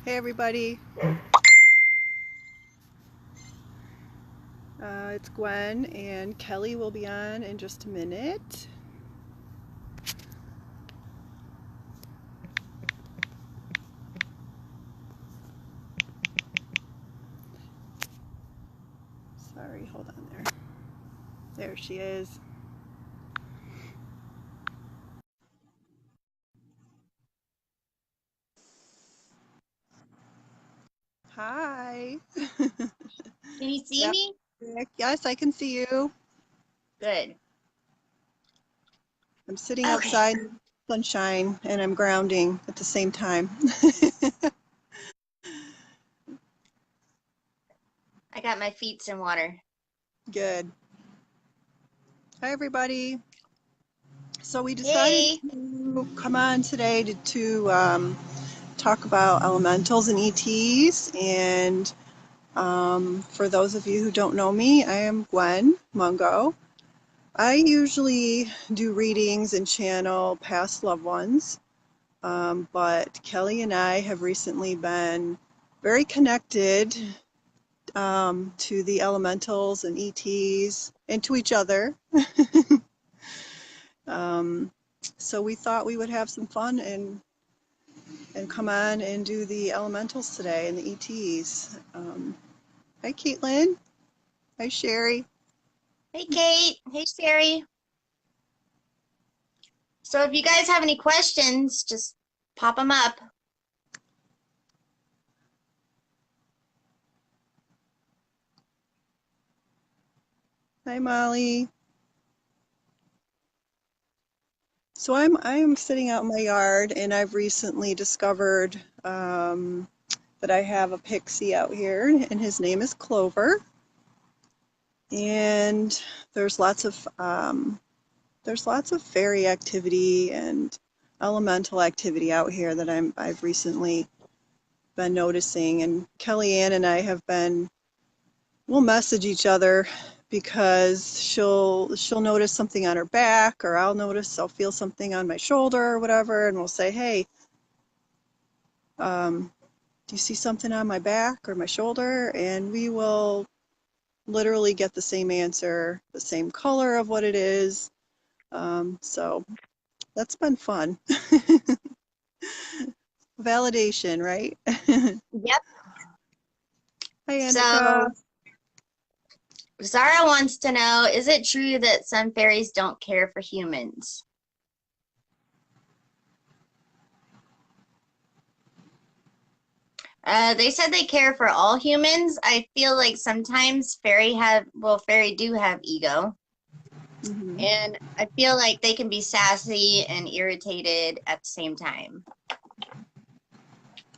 Hey everybody, it's Gwen and Kelly will be on in just a minute. Sorry, hold on there. There she is. Hi. Can you see Yep. me? Yes, I can see you. Good. I'm sitting Okay. outside in the sunshine and I'm grounding at the same time. I got my feet in water. Good. Hi everybody. So we decided Hey. to come on today to talk about elementals and ETs. And for those of you who don't know me, I am Gwen Mungo. I usually do readings and channel past loved ones, but Kelly and I have recently been very connected to the elementals and ETs and to each other. um, so we thought we would have some fun and come on and do the elementals today and the ETs. Hi, Caitlin. Hi, Sherry. Hey, Kate. Hey, Sherry. So if you guys have any questions, just pop them up. Hi, Molly. So I'm sitting out in my yard, and I've recently discovered that I have a pixie out here, and his name is Clover. And there's lots of fairy activity and elemental activity out here that I've recently been noticing. And Kellyanne and I we'll message each other because she'll notice something on her back, or I'll feel something on my shoulder or whatever, and we'll say, hey, do you see something on my back or my shoulder? And we will literally get the same answer, the same color of what it is. So that's been fun. Validation, right? Yep. Hi, So Annika. Zara wants to know, is it true that some fairies don't care for humans? They said they care for all humans. I feel like sometimes fairy do have ego. Mhm. And I feel like they can be sassy and irritated at the same time.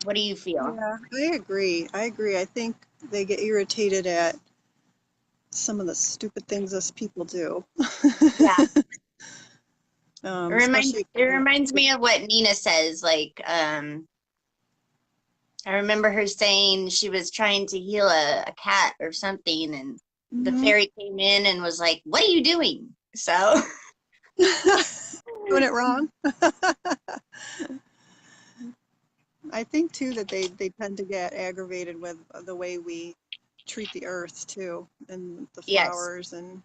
What do you feel? Yeah, I agree. I agree. I think they get irritated at some of the stupid things us people do. Yeah. Especially It reminds me of what Nina says. I remember her saying she was trying to heal a cat or something, and the Mhm. fairy came in and was like, "What are you doing?" So, Doing it wrong. I think too that they tend to get aggravated with the way we treat the earth too, and the yes, flowers and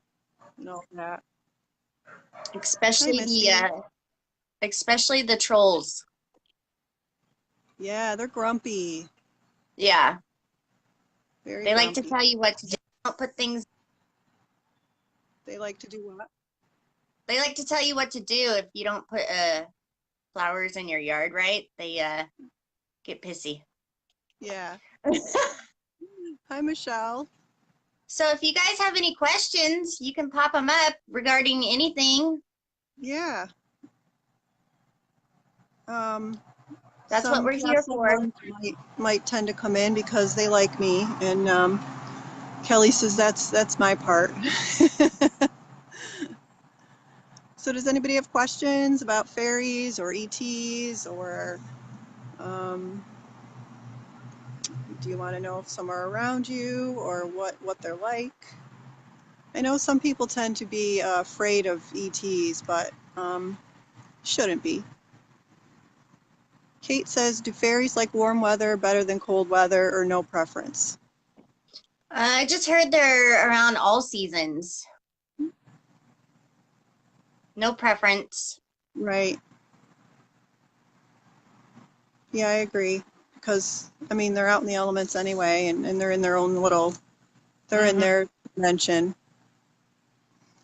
all that. Hi, especially Misty. especially the trolls. Yeah, they're grumpy. Yeah, Very they like to grumpy. tell you what to do. Don't put things. They like to do what? They like to tell you what to do if you don't put flowers in your yard, right? They get pissy. Yeah. Hi, Michelle. So if you guys have any questions, you can pop them up regarding anything. Yeah. Um, That's what some we're here past loved for. ones might tend to come in because they like me, and Kelly says that's my part. So does anybody have questions about fairies or ETs, or um, do you want to know if some are around you or what they're like? I know some people tend to be afraid of ETs, but shouldn't be. Kate says, do fairies like warm weather better than cold weather or no preference? I just heard they're around all seasons. No preference. Right. Yeah, I agree. Because, I mean, they're out in the elements anyway, and they're in their own little, they're in Hmm. their dimension.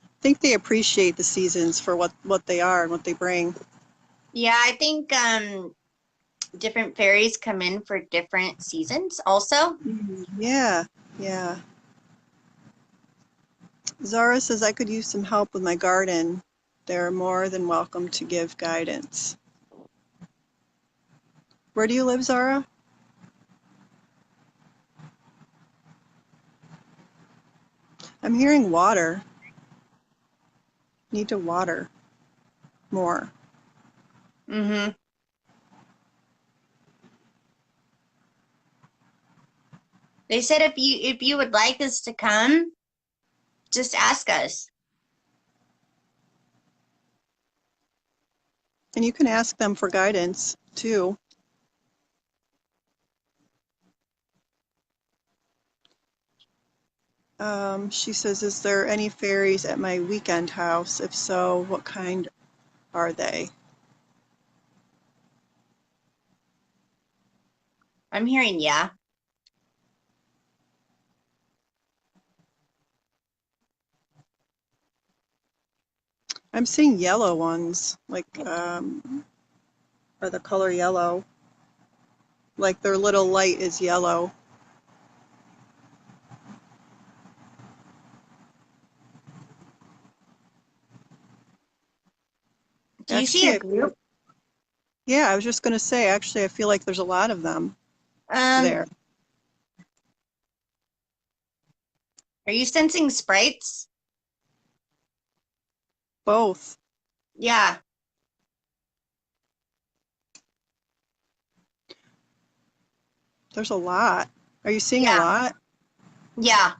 I think they appreciate the seasons for what they are and what they bring. Yeah, I think different fairies come in for different seasons also. Yeah, yeah. Zara says, I could use some help with my garden. They're more than welcome to give guidance. Where do you live, Zara? I'm hearing water. Need to water more. Hmm. They said if you would like us to come, just ask us. And you can ask them for guidance too. She says, is there any fairies at my weekend house? If so, what kind are they? I'm hearing yeah. I'm seeing yellow ones, like, or the color yellow. Like their little light is yellow. Do you see Actually, a group? yeah, I was just going to say, actually, I feel like there's a lot of them Um, there. are you sensing sprites? Both. Yeah, There's a lot. Are you seeing a yeah, lot? yeah.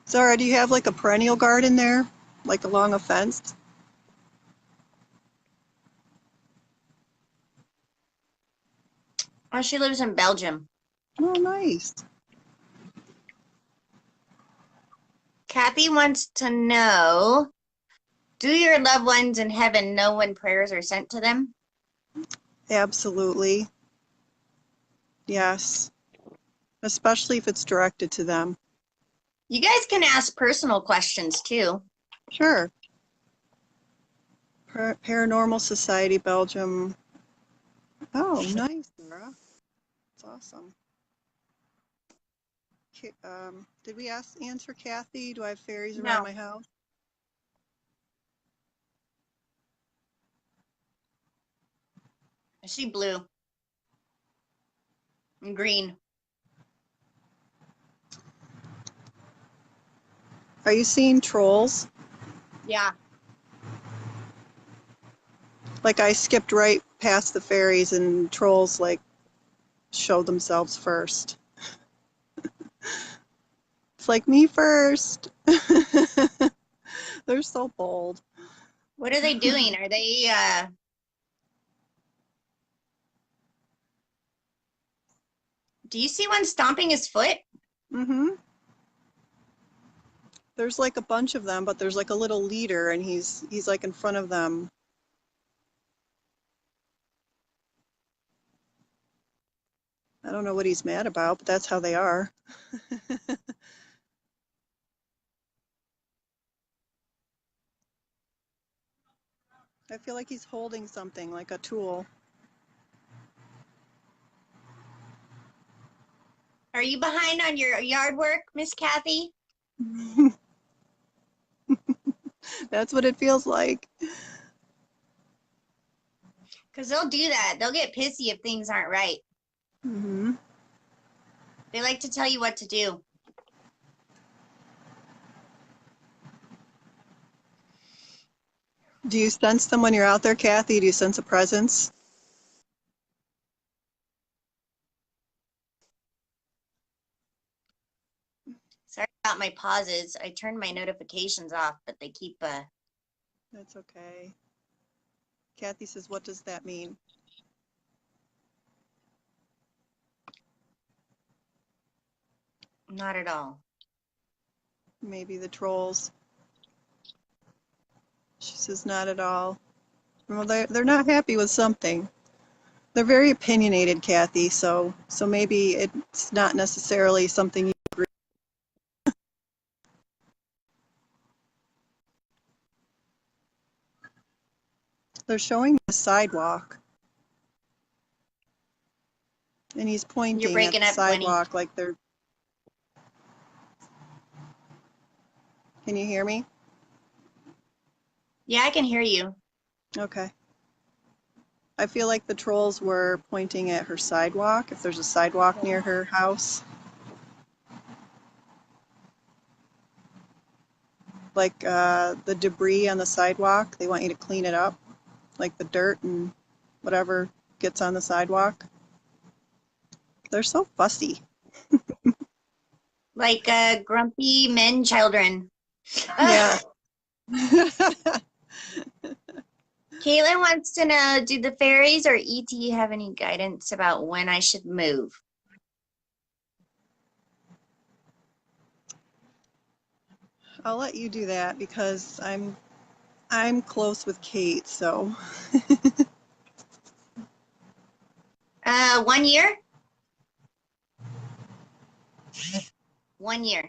Zara, do you have like a perennial garden there? Like along a fence? Oh, she lives in Belgium. Oh, nice. Kathy wants to know, do your loved ones in heaven know when prayers are sent to them? Absolutely. Yes. Especially if it's directed to them. You guys can ask personal questions too. Sure. Paranormal Society Belgium. Oh, nice, Zara. That's awesome. Did we answer Kathy? Do I have fairies around No, my house? I see blue and green. Are you seeing trolls? Yeah. Like I skipped right past the fairies and trolls like showed themselves first. It's like me first. They're so bold. What are they doing? Are they do you see one stomping his foot? Mm-hmm. There's like a bunch of them, but there's like a little leader and he's like in front of them. I don't know what he's mad about, but that's how they are. I feel like he's holding something like a tool. Are you behind on your yard work, Miss Kathy? That's what it feels like. Because they'll do that. They'll get pissy if things aren't right. Hmm. They like to tell you what to do. Do you sense them when you're out there, Kathy? Do you sense a presence? Sorry about my pauses. I turned my notifications off, but they keep That's okay. Kathy says, what does that mean? Not at all. Maybe the trolls. She says, not at all. Well, they're not happy with something. They're very opinionated, Kathy, so maybe it's not necessarily something you agree. They're showing the sidewalk, and he's You're pointing at breaking the up, Gwenny. sidewalk like they're. Can you hear me? Yeah, I can hear you. Okay. I feel like the trolls were pointing at her sidewalk, if there's a sidewalk near her house. Like the debris on the sidewalk, they want you to clean it up, like the dirt and whatever gets on the sidewalk. They're so fussy. Like grumpy men children. Yeah. Caitlin wants to know, do the fairies or ET have any guidance about when I should move? I'll let you do that because I'm close with Kate, so 1 year? 1 year.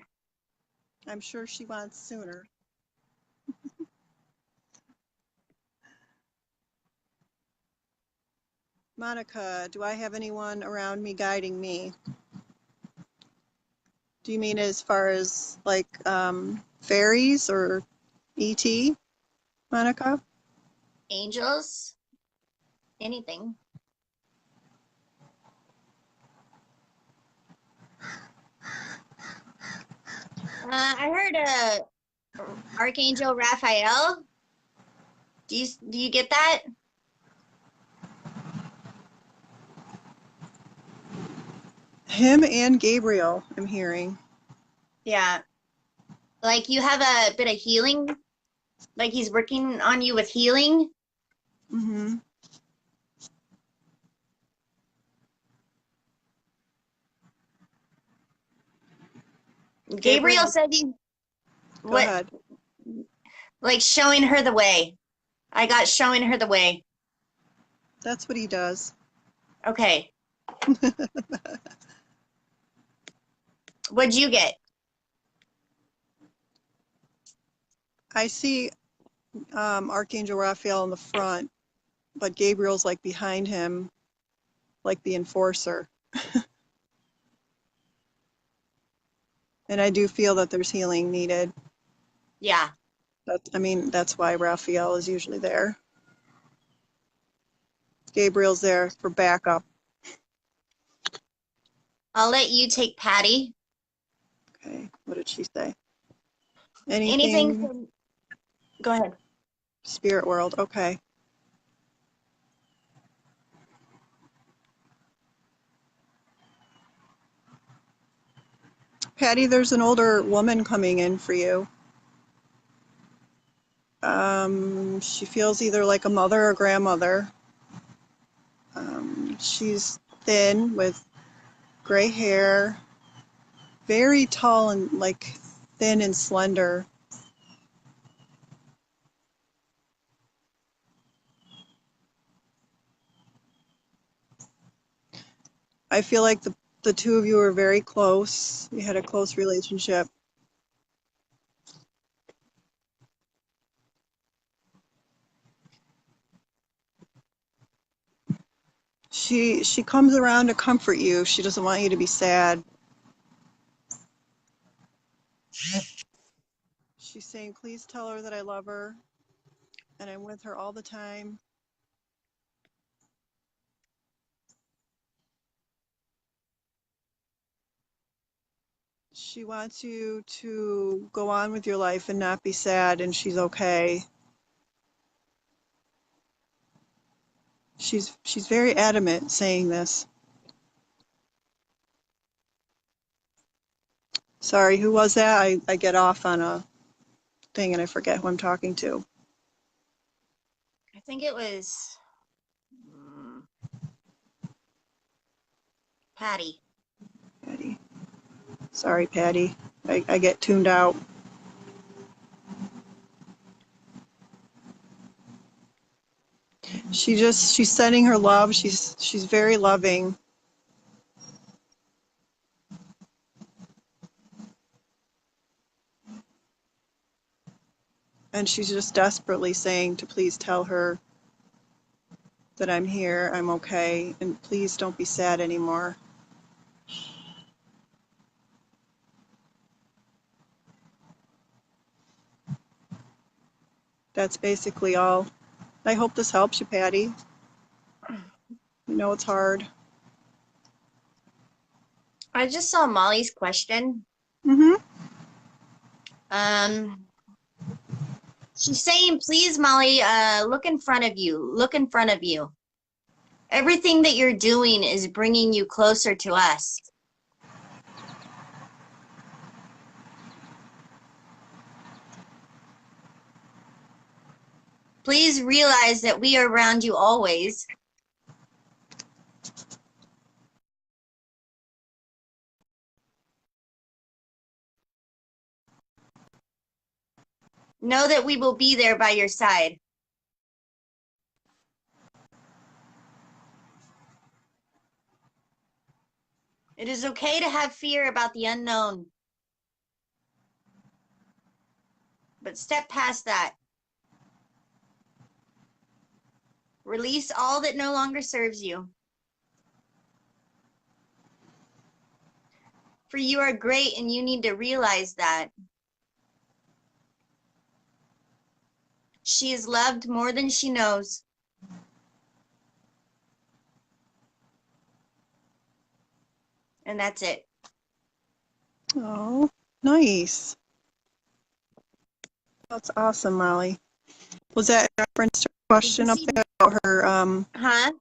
I'm sure she wants sooner. Monica, do I have anyone around me guiding me? Do you mean as far as like fairies or ET, Monica? Angels? Anything. I heard Archangel Raphael. Do you get that? Him and Gabriel, I'm hearing. Yeah. Like you have a bit of healing, like he's working on you with healing. Mm-hmm. Gabriel Gabriel, said he go what ahead. like showing her the way. I got showing her the way. That's what he does. Okay. What'd you get? I see Archangel Raphael in the front, but Gabriel's like behind him, like the enforcer. And I do feel that there's healing needed. Yeah. That's why Raphael is usually there. Gabriel's there for backup. I'll let you take Patty. Okay, what did she say? Anything Anything from Go ahead. spirit world, okay. Patty, there's an older woman coming in for you. She feels either like a mother or grandmother. She's thin with gray hair, very tall and like thin and slender. I feel like the two of you are very close. You had a close relationship. She comes around to comfort you. She doesn't want you to be sad. She's saying, please tell her that I love her and I'm with her all the time. She wants you to go on with your life and not be sad, and she's okay. She's very adamant saying this. Sorry, who was that? I get off on a thing and I forget who I'm talking to. I think it was Patty. Patty. Sorry, Patty. I get tuned out. She's sending her love. She's very loving. And she's just desperately saying to please tell her that I'm here, I'm okay, and please don't be sad anymore. That's basically all. I hope this helps you, Patty. You know it's hard. I just saw Molly's question. Mm-hmm. She's saying, please, Molly, look in front of you. Look in front of you. Everything that you're doing is bringing you closer to us. Please realize that we are around you always. Know that we will be there by your side. It is okay to have fear about the unknown. But step past that. Release all that no longer serves you. For you are great and you need to realize that. She is loved more than she knows. And that's it. Oh, nice. That's awesome, Molly. Was that in reference to her question up there about her, Huh?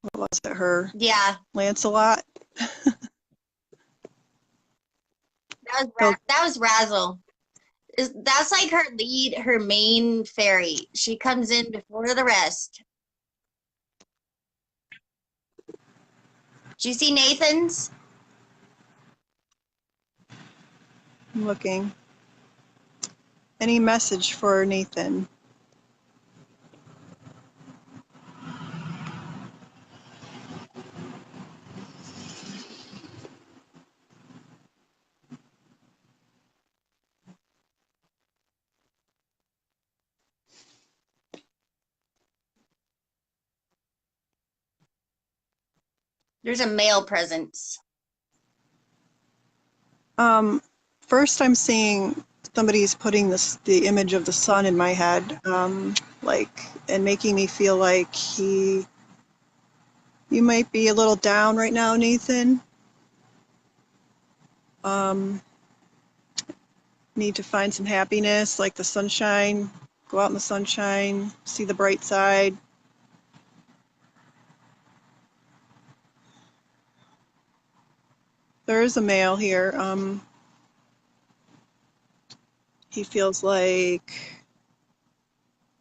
what was it, her Yeah. Lancelot? That was Razzle. That's like her lead, her main fairy. She comes in before the rest. Do you see Nathan's? I'm looking. Any message for Nathan? There's a male presence. First I'm seeing somebody's putting the image of the sun in my head, and making me feel like you might be a little down right now, Nathan. Need to find some happiness, like the sunshine, go out in the sunshine, see the bright side. There is a male here. He feels like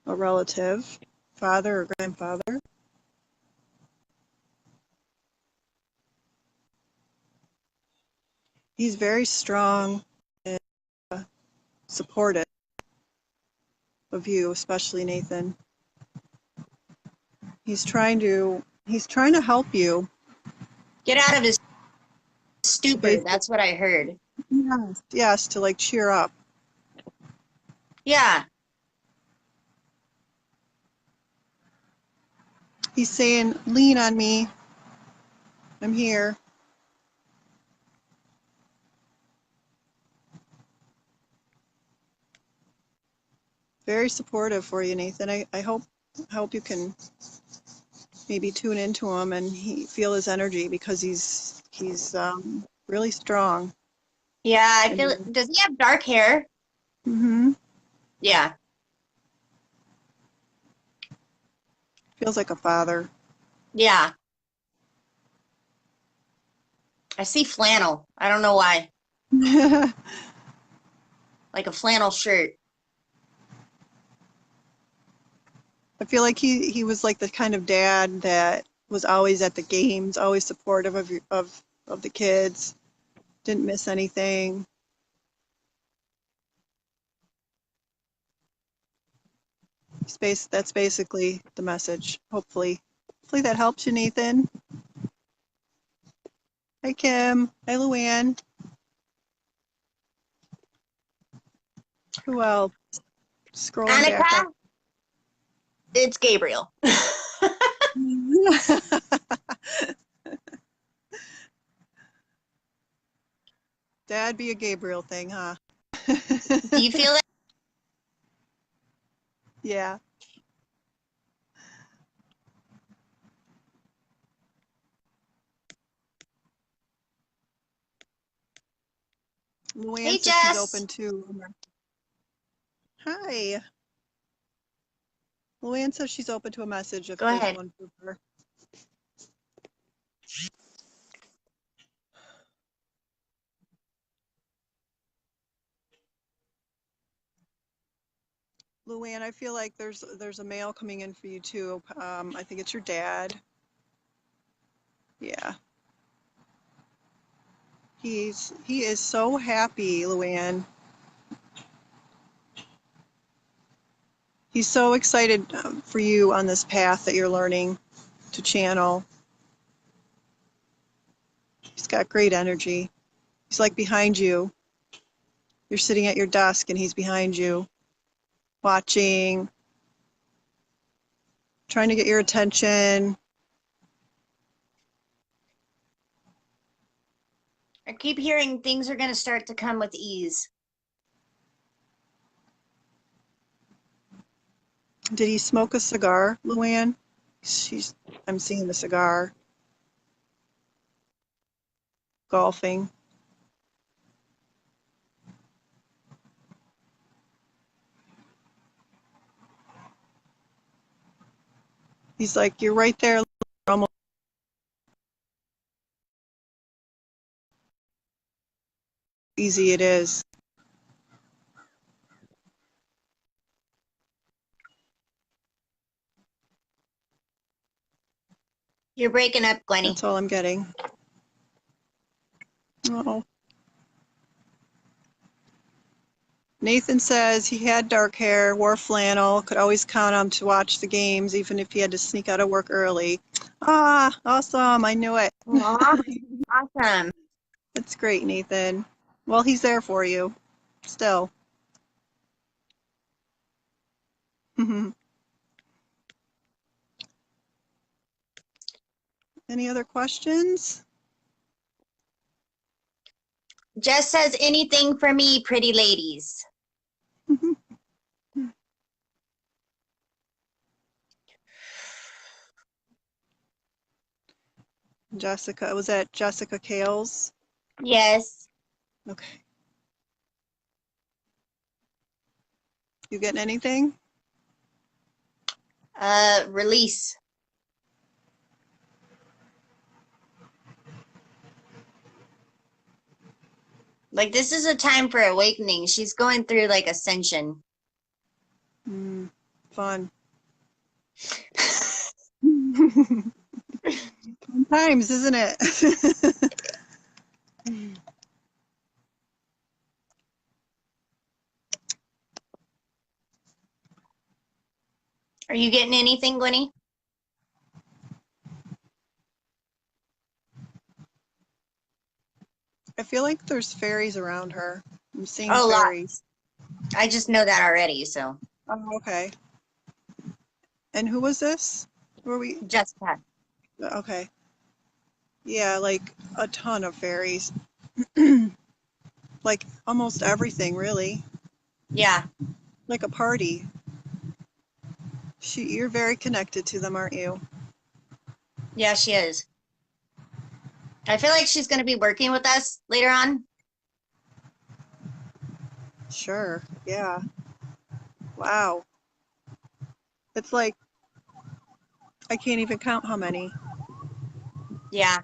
a relative, father or grandfather. He's very strong and supportive of you, especially Nathan. He's trying to help you. Get out of his stupor. That's what I heard. Yes, to like cheer up. Yeah. He's saying, lean on me. I'm here. Very supportive for you, Nathan. I hope you can maybe tune into him and feel his energy, because he's really strong. Yeah, I feel. Does he have dark hair? Mm-hmm. Yeah. Feels like a father. Yeah. I see flannel. I don't know why. Like a flannel shirt. I feel like he was like the kind of dad that was always at the games, always supportive of the kids, didn't miss anything. That's basically the message. Hopefully that helps you, Nathan. Hi, Kim. Hi, Luann. Who else? Scrolling back up. Annika, it's Gabriel. That'd be a Gabriel thing, huh? Do you feel it? Yeah. Luann Hey, says she's Jess. open to. Hi. Luann says she's open to a message if Go there's ahead. one for her. Luann, I feel like there's a mail coming in for you too. I think it's your dad. Yeah. He is so happy, Luann. He's so excited for you on this path that you're learning to channel. He's got great energy. He's like behind you. You're sitting at your desk and he's behind you, watching, trying to get your attention. I keep hearing things are going to start to come with ease. Did he smoke a cigar, Luann? I'm seeing the cigar. Golfing. He's like, you're right there. Almost easy it is. You're breaking up, Gwenny. That's all I'm getting. Oh. Nathan says he had dark hair, wore flannel, could always count on him to watch the games, even if he had to sneak out of work early. Ah, awesome. I knew it. Aw, awesome. That's great, Nathan. Well, he's there for you. Still. Any other questions? Jess says anything for me, pretty ladies. Jessica, was that Jessica Kales? Yes. Okay. You getting anything? Release. Like, this is a time for awakening. She's going through like ascension. Fun. Times, isn't it? Are you getting anything, Gwenny? I feel like there's fairies around her. I'm seeing Oh, fairies. lots. I just know that already, so. Oh, okay. And who was this? Were we? Jessica. Okay. Yeah, like a ton of fairies. Like almost everything, really. Yeah. Like a party. You're very connected to them, aren't you? Yeah, she is. I feel like she's going to be working with us later on. Sure. Yeah. Wow. It's like I can't even count how many. Yeah.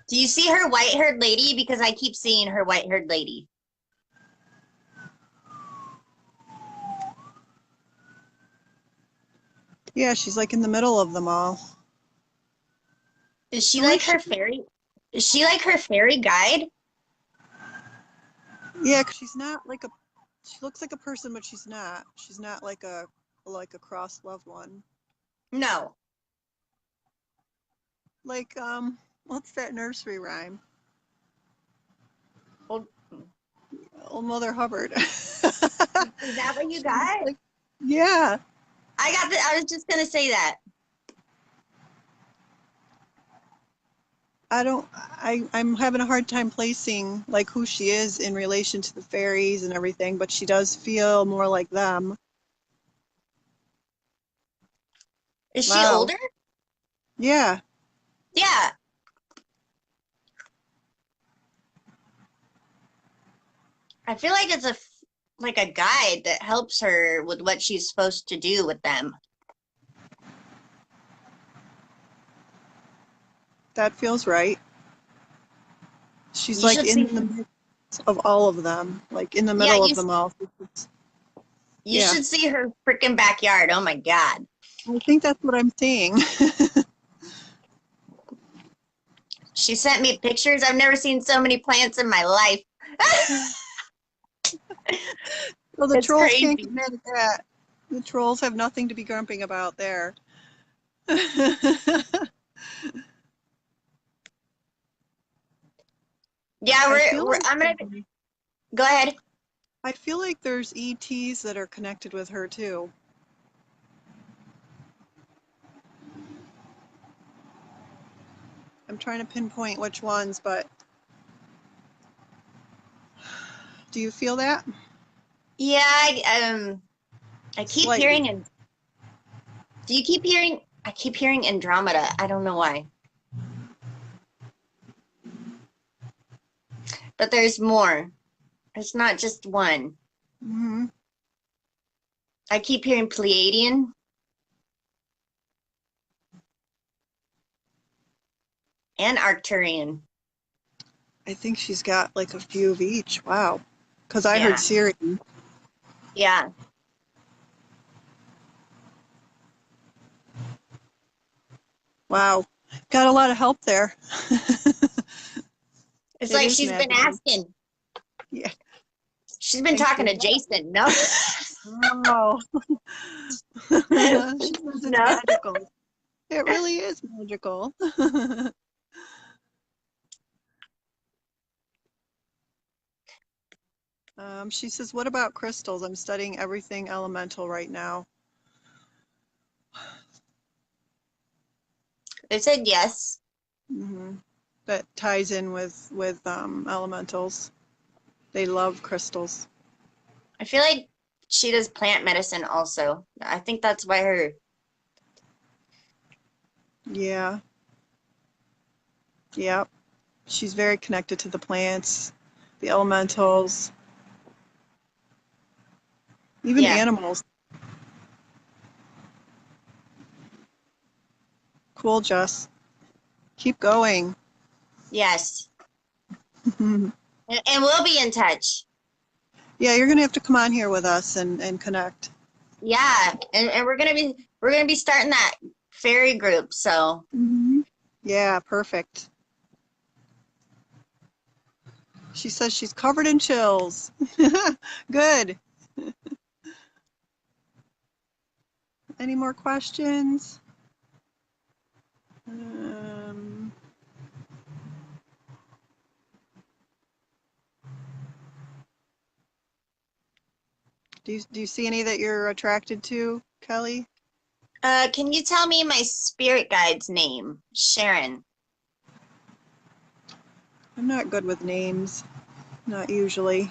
Do you see her white-haired lady? Because I keep seeing her white-haired lady. Yeah, she's like in the middle of them all. Is she Who like is she? her fairy? Is she like her fairy guide? Yeah, 'cause she's not like a. She looks like a person, but she's not. She's not like a cross loved one. No. Like what's that nursery rhyme? Well, Old Mother Hubbard. is that what you She's got? like, yeah. I was just gonna say that. I'm having a hard time placing like who she is in relation to the fairies and everything, but she does feel more like them. Is she Wow. older? Yeah, Yeah. I feel like it's like a guide that helps her with what she's supposed to do with them. that feels right. She's You like should see. in the midst of all of them, like in the Yeah, middle of them all. you Yeah, should see her freaking backyard. Oh my God. I think that's what I'm seeing. She sent me pictures. I've never seen so many plants in my life. Well, the It's trolls can't get crazy. mad at that. The trolls have nothing to be grumping about there. Yeah, I feel we're like I'm gonna go ahead. I feel like there's ETs that are connected with her too. I'm trying to pinpoint which ones, but do you feel that? Yeah, I keep Slightly. hearing and do you keep hearing I keep hearing Andromeda. I don't know why. But there's more. It's not just one. Hmm. I keep hearing Pleiadian and Arcturian. I think she's got like a few of each. Wow. Because I heard Yeah. Syrian. Yeah. Wow. Got a lot of help there. It's It like is she's been magical. asking. Yeah. She's been Thanks talking for to that. Jason. No. Oh. She says it's No. magical. It really is magical. She says, what about crystals? I'm studying everything elemental right now. They said yes. Hmm. That ties in with elementals. They love crystals. I feel like she does plant medicine also. I think that's why her. Yeah. Yep. She's very connected to the plants, the elementals, even Yeah. animals. Cool, Jess. Keep going. Yes. And we'll be in touch. Yeah, you're gonna have to come on here with us and connect. Yeah. And we're gonna be starting that fairy group. So Hmm. Yeah, perfect. She says she's covered in chills. Good. Any more questions? Um, do you see any that you're attracted to, Kelly? can you tell me my spirit guide's name? Sharon. I'm not good with names, not usually.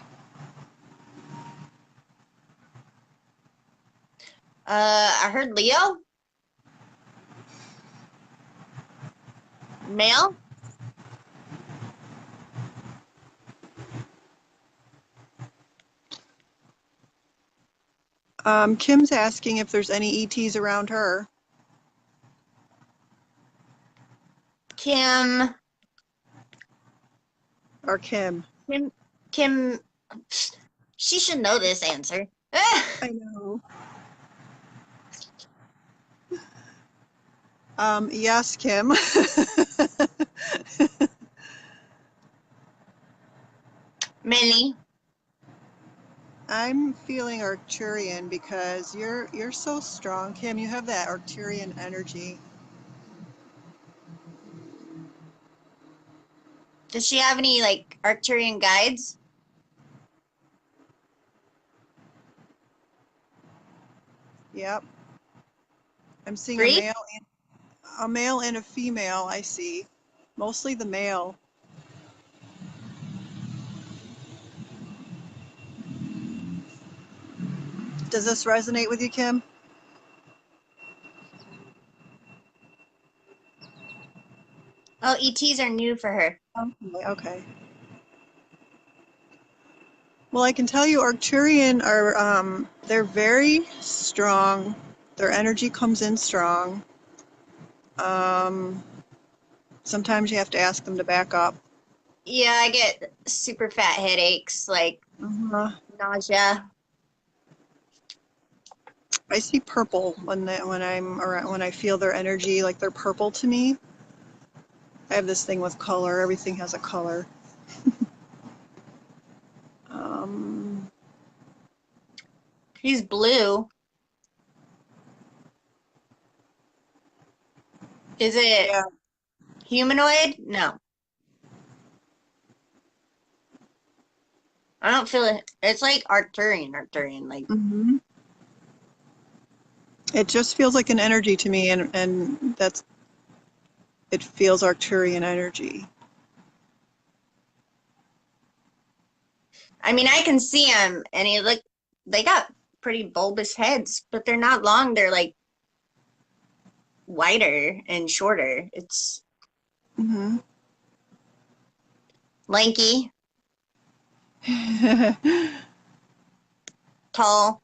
I heard Leo. Male. Kim's asking if there's any ETs around her. Kim. Or Kim. Kim. Kim. She should know this answer. I know. Yes, Kim. Millie, I'm feeling Arcturian because you're so strong, Kim. You have that Arcturian energy. does she have any like Arcturian guides? Yep. I'm seeing Three? a male and a female, I see. Mostly the male. Does this resonate with you, Kim? Oh, ETs are new for her. Okay. Okay. Well, I can tell you Arcturian are they're very strong. Their energy comes in strong. Um, Sometimes you have to ask them to back up. Yeah, I get super fat headaches, like Uh, nausea. I see purple when I'm around when I feel their energy, like they're purple to me. I have this thing with color. Everything has a color. Um, She's blue. Is it yeah. humanoid? No, I don't feel it. It's like Arcturian, like Hmm. It just feels like an energy to me, and that's it feels Arcturian energy. I mean, I can see them, and they got pretty bulbous heads, but they're not long. They're like wider and shorter. It's Hmm. lanky, tall,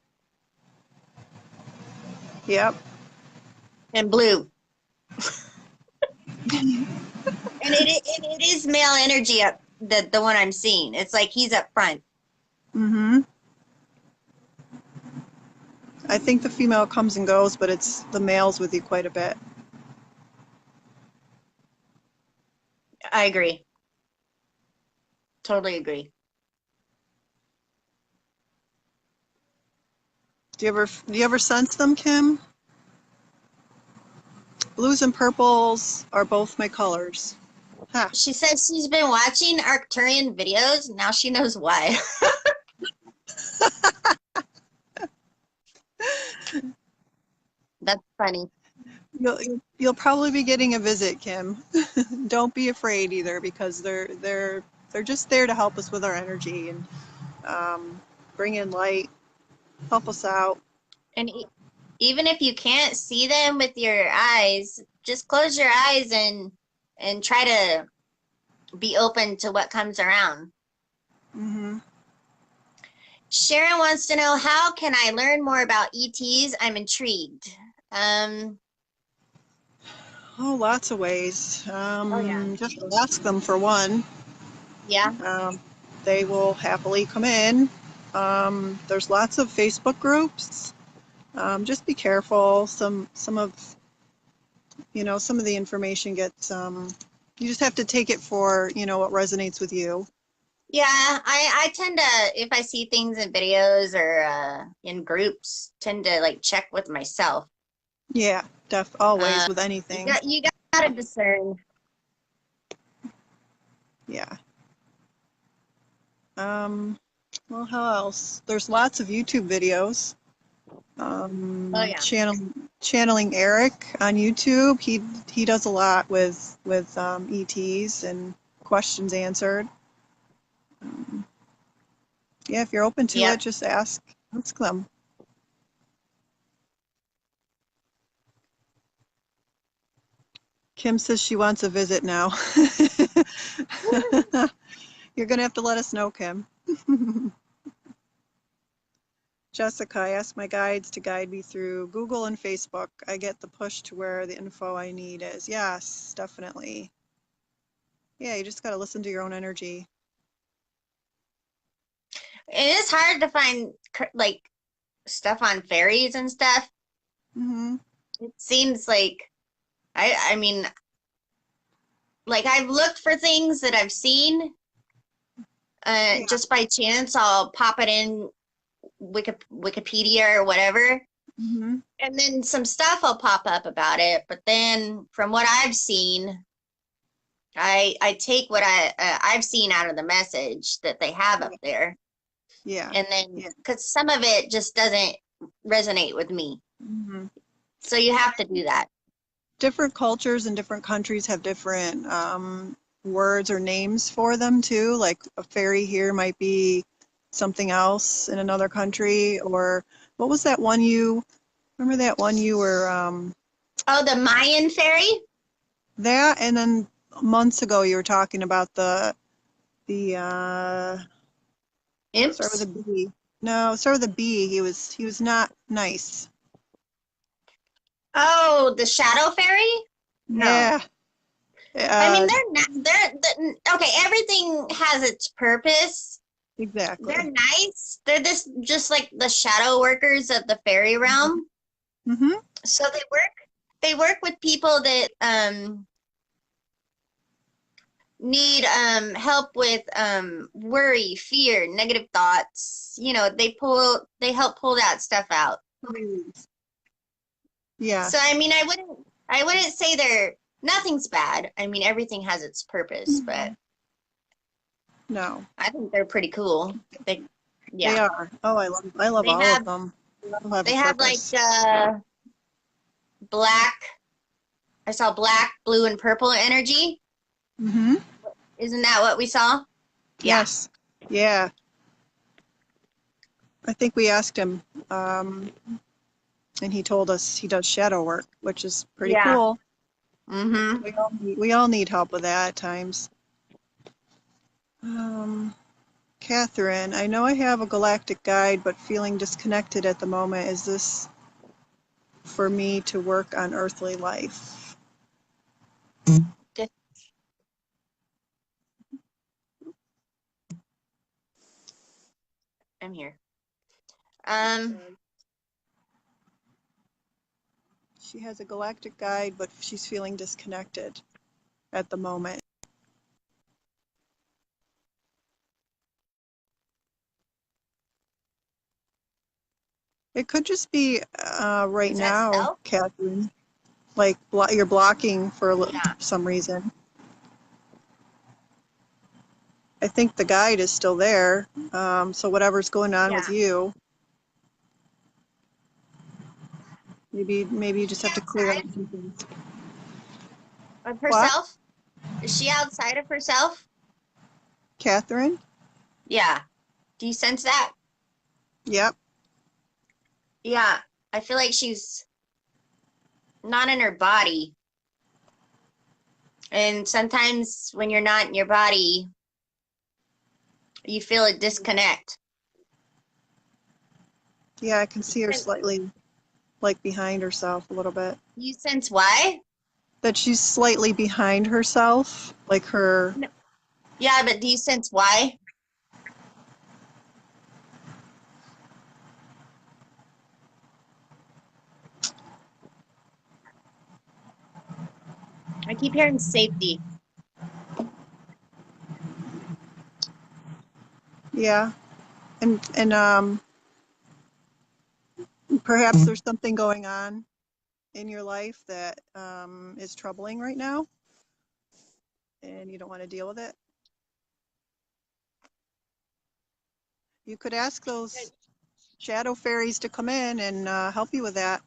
Yep. and blue. And it is male energy up the one I'm seeing. It's like he's up front. Hmm. I think the female comes and goes, but it's the males with you quite a bit. I agree. Totally agree. Do you ever sense them, Kim? Blues and purples are both my colors. Ha. She says she's been watching Arcturian videos. Now she knows why. That's funny. You'll probably be getting a visit, Kim. Don't be afraid either, because they're just there to help us with our energy and um, bring in light, help us out. And even if you can't see them with your eyes, just close your eyes and try to be open to what comes around. Hmm. Sharon wants to know, how can I learn more about ETs? I'm intrigued. Um, Oh, lots of ways. oh yeah. Just ask them for one. Yeah. Um, they will happily come in. There's lots of Facebook groups. Just be careful. Some of the information gets. You just have to take it for what resonates with you. Yeah, I tend to, if I see things in videos or in groups, tend to like check with myself. Yeah, always Uh, with anything. you gotta discern. Yeah. Um, well, how else? There's lots of YouTube videos. Oh yeah. Channeling Eric on YouTube. He does a lot with ETs and questions answered. Um, yeah, if you're open to it, Yep. just ask them. Kim says she wants a visit now. You're gonna have to let us know, Kim. Jessica, I ask my guides to guide me through Google and Facebook. I get the push to where the info I need is. Yes, definitely. Yeah, you just got to listen to your own energy. It is hard to find like stuff on fairies and stuff. Hmm. It seems like I mean, like I've looked for things that I've seen. Yeah. Just by chance, I'll pop it in Wikipedia or whatever, Hmm. and then some stuff will pop up about it. But then, from what I've seen, I take what I've seen out of the message that they have up there, Yeah. and then Yeah. because some of it just doesn't resonate with me, Hmm. so you have to do that. Different cultures and different countries have different words or names for them too. Like a fairy here might be something else in another country. Or what was that one you remember that one you were Oh, the Mayan fairy that? And then months ago you were talking about the start with a imps. B. No, start with a B. He was not nice. Oh, the shadow fairy. No, Yeah. I mean Uh, they're not. They're okay. Everything has its purpose. They're exactly. nice. They're just like the shadow workers of the fairy realm. Mm-hmm. So they work with people that need help with worry, fear, negative thoughts. You know, they help pull that stuff out. Yeah. So I wouldn't say they're nothing's bad. I mean everything has its purpose, but No, I think they're pretty cool. They they yeah. are. Oh, I love They all of have them. They all have a they have like purpose. black I saw black, blue, and purple energy. Mm-hmm. Isn't that what we saw? Yeah. Yes. Yeah. I think we asked him, and he told us he does shadow work, which is pretty Yeah. cool. Mm-hmm. We all need help with that at times. Um, Catherine, I know I have a galactic guide, but feeling disconnected at the moment. Is this for me to work on earthly life? I'm here. She Um, said she has a galactic guide, but she's feeling disconnected at the moment. It could just be right is that now, self? Catherine. Like you're blocking for Yeah. some reason. I think the guide is still there. So whatever's going on with Yeah. you, maybe you Is just she have to clear out outside some things. of What, herself? Is she outside of herself? Catherine? Yeah. Do you sense that? Yep. Yeah. I feel like she's not in her body. And sometimes when you're not in your body, you feel a disconnect. Yeah, I can You see her sense, slightly like behind herself a little bit. you sense why? That she's slightly behind herself, like her. No. Yeah, but do you sense why? I keep hearing safety. Yeah, and perhaps there's something going on in your life that is troubling right now, and you don't want to deal with it. You could ask those shadow fairies to come in and help you with that.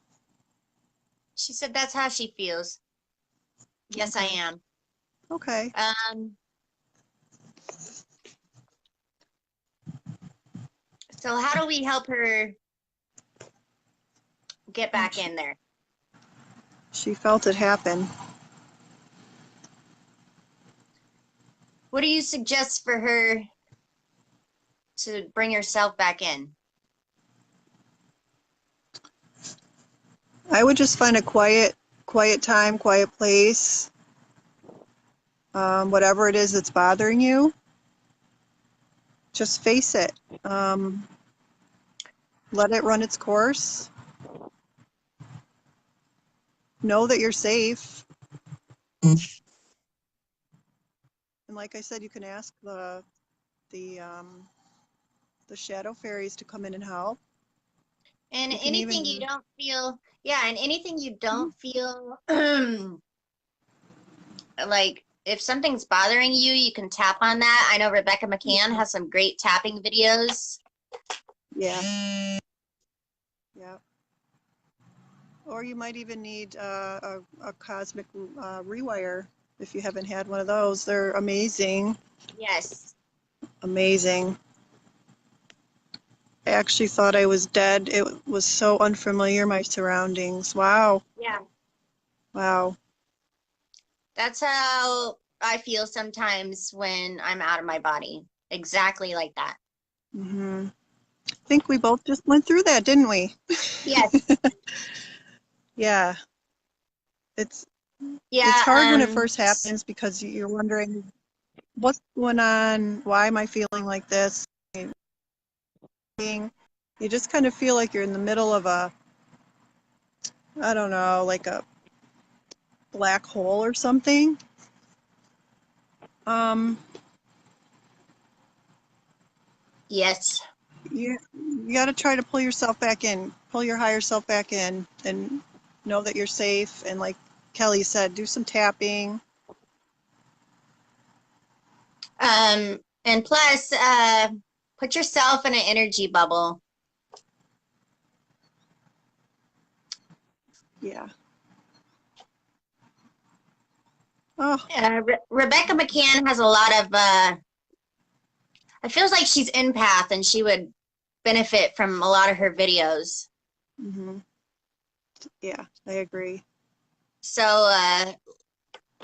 She said that's how she feels. Yes, I Okay. am. Okay. Um, so how do we help her get Well, back in there? she felt it happen. What do you suggest for her to bring herself back in? I would just find a quiet time, quiet place. Whatever it is that's bothering you, just face it. Um, Let it run its course. Know that you're safe. And like I said, you can ask the um, the shadow fairies to come in and help. And You can anything you even don't feel, yeah, and anything you don't feel like if something's bothering you, you can tap on that. I know Rebecca McCann has some great tapping videos. yeah, yeah. Or you might even need a cosmic rewire if you haven't had one of those. They're amazing, Yes. amazing. I actually thought I was dead. It was so unfamiliar, my surroundings. Wow, Yeah. wow. That's how I feel sometimes when I'm out of my body. Exactly like that. Hmm. I think we both just went through that, didn't we? Yes. Yeah, it's it's Yeah, hard when it first happens because you're wondering what's going on, why am I feeling like this? You just kind of feel like you're in the middle of a, I don't know, like a black hole or something. Um, yes. you got to try to pull yourself back in, pull your higher self back in, and know that you're safe. And like Kelly said, do some tapping. And plus, put yourself in an energy bubble. Yeah. Oh, Rebecca McCann has a lot of, it feels like she's empath and she would benefit from a lot of her videos. hmm, yeah, I agree. So,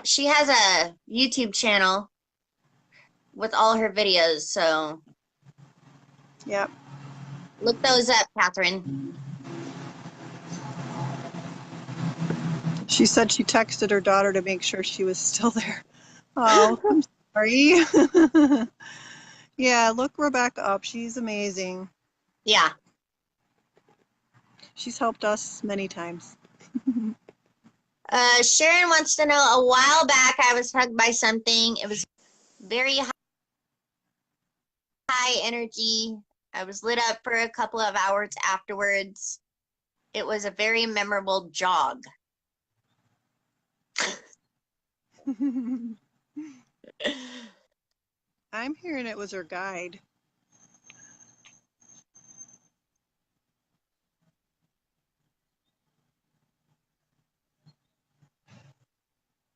she has a YouTube channel with all her videos. So Yep. look those up, Catherine. She said she texted her daughter to make sure she was still there. Oh, I'm sorry. Yeah, look Rebecca up. She's amazing. Yeah. She's helped us many times. Sharon wants to know, a while back I was hugged by something. It was very high energy. I was lit up for a couple of hours afterwards. It was a very memorable jog. I'm hearing it was her guide.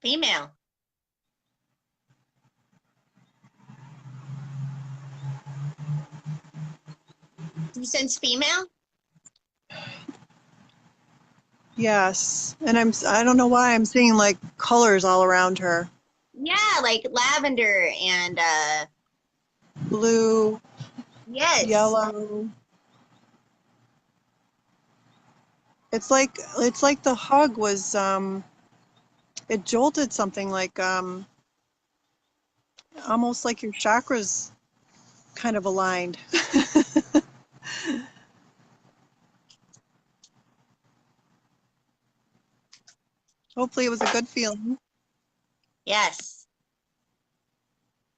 Female. You sense female? Yes. And I don't know why I'm seeing like colors all around her. Yeah, like lavender and Blue, yes. yellow. It's like the hug was it jolted something like almost like your chakras kind of aligned. Hopefully it was a good feeling. Yes.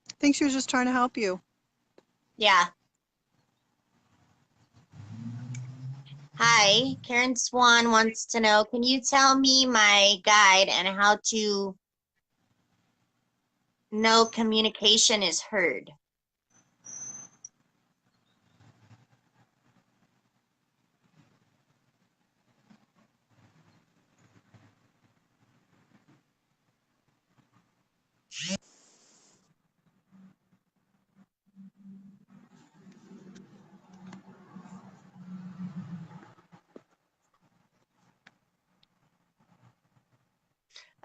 I think she was just trying to help you. Yeah. Hi, Karen Swan wants to know, can you tell me my guide and how to know communication is heard?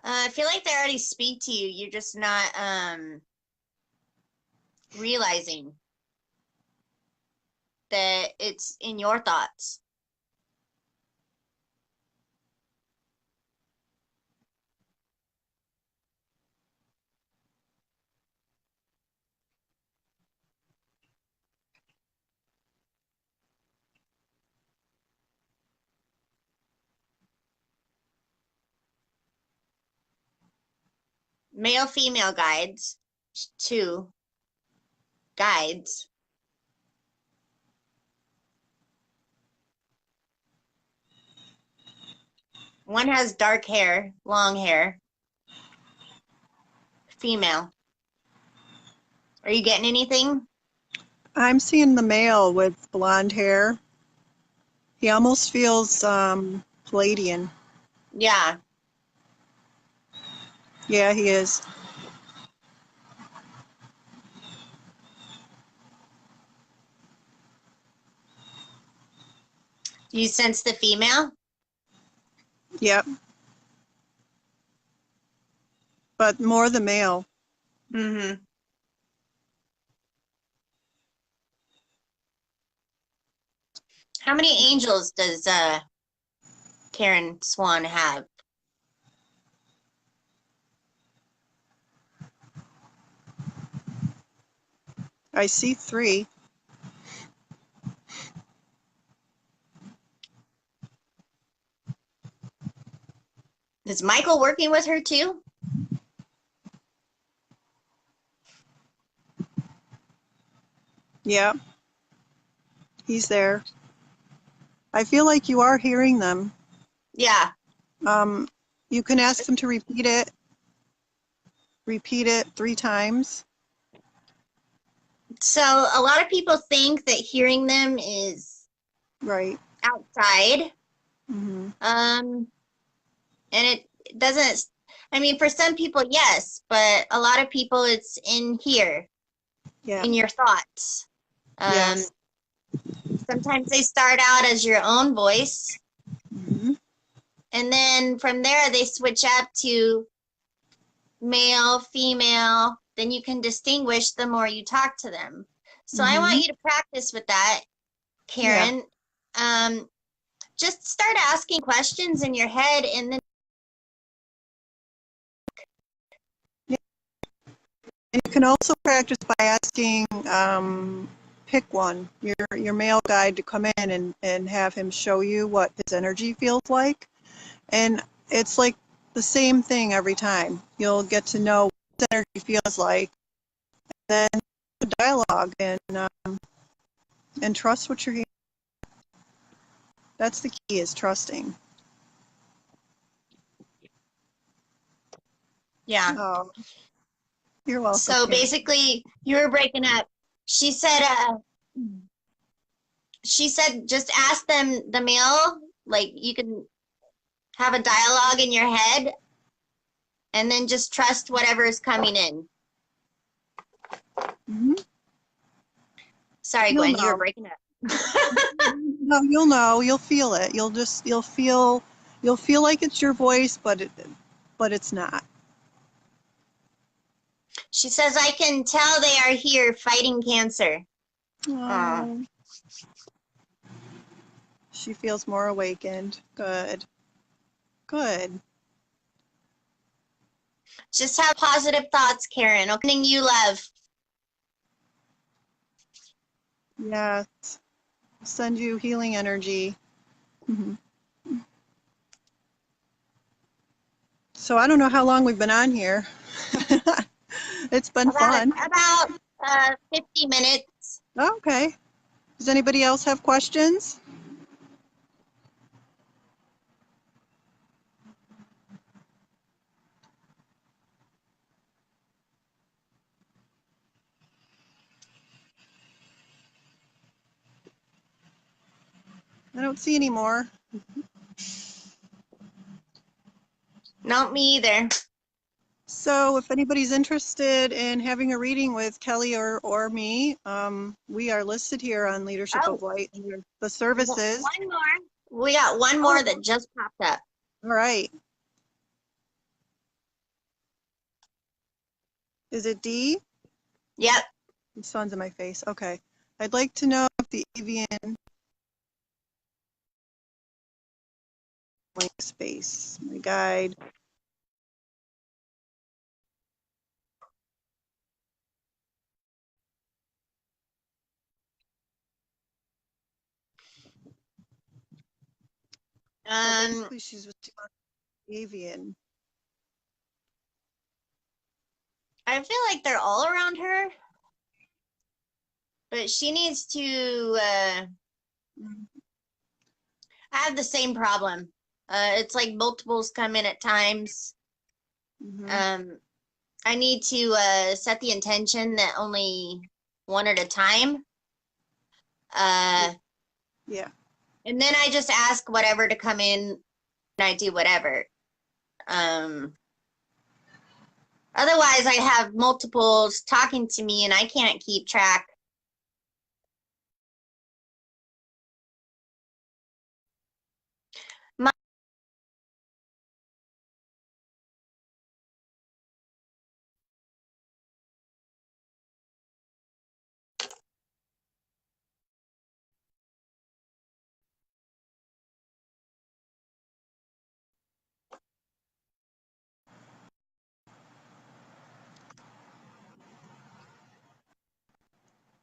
I feel like they already speak to you. You're just not realizing that it's in your thoughts. Male, female guides. Two guides. One has dark hair, long hair. Female. Are you getting anything? I'm seeing the male with blonde hair. He almost feels Palladian. Yeah. Yeah, he is. Do you sense the female? Yep. But more the male. Mm-hmm. How many angels does Karen Swan have? I see 3. Is Michael working with her too? Yep. He's there. I feel like you are hearing them. Yeah. You can ask them to repeat it. Repeat it 3 times. So a lot of people think that hearing them is Right. outside. Mm-hmm. And it doesn't, I mean, for some people, yes, but a lot of people, it's in here, Yeah. in your thoughts. Yes. Sometimes they start out as your own voice, Mm-hmm. and then from there they switch up to male, female. Then you can distinguish the more you talk to them. So I Mm-hmm. want you to practice with that, Yeah. Karen. Just start asking questions in your head, and then And you can also practice by asking, pick one, your male guide to come in and have him show you what his energy feels like. And it's like the same thing every time. You'll get to know what energy feels like, then dialogue and trust what you're hearing. That's the key, is trusting. yeah. Oh, you're welcome, So Karen. basically, you were breaking up. She said, just ask them the male, like you can have a dialogue in your head, and then just trust whatever is coming in. Mm-hmm. Sorry, You'll Gwen, you were know. breaking up. No, you'll know. You'll feel it. You'll feel like it's your voice, but it's not. She says, I can tell they are here fighting cancer. Oh, she feels more awakened. Good. Good. Just have positive thoughts, Karen. Opening you love. Yes. Send you healing energy. Mhm. So I don't know how long we've been on here. It's been fun. About 50 minutes. Okay. Does anybody else have questions? I don't see any more. Not me either. So if anybody's interested in having a reading with Kelly or me, we are listed here on Leadership Oh, of Light under the we got services. one more. We got one more Oh, that just popped up. all right. Is it D? Yep. The sun's in my face. Okay. I'd like to know if the avian blank space, my guide. So Um, basically she's with avian. I feel like they're all around her, but she needs to. I have the same problem. It's like multiples come in at times. Mm-hmm. I need to set the intention that only one at a time. Yeah. And then I just ask whatever to come in and I do whatever. Um, Otherwise, I have multiples talking to me and I can't keep track. My,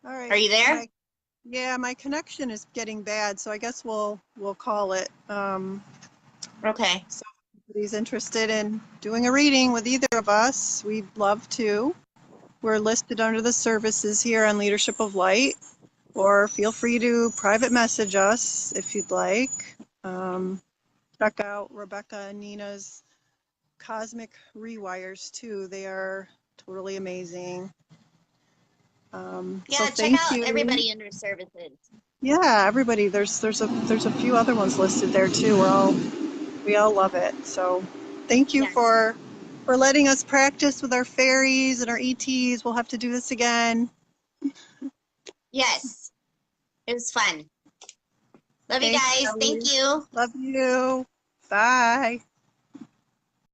All are right. you there? My connection is getting bad, so I guess we'll call it. Okay. So if anybody's interested in doing a reading with either of us, we'd love to. We're listed under the services here on Leadership of Light, or feel free to private message us if you'd like. Check out Rebecca and Nina's Cosmic Rewires too. They are totally amazing. So Yeah, check thank out you. everybody under services. Yeah, everybody. There's a few other ones listed there too. We all love it. So thank you Yeah. for letting us practice with our fairies and our ETs. We'll have to do this again. Yes. It was fun. Love you Thanks, guys. Thank Kelly. you. Love you. Bye.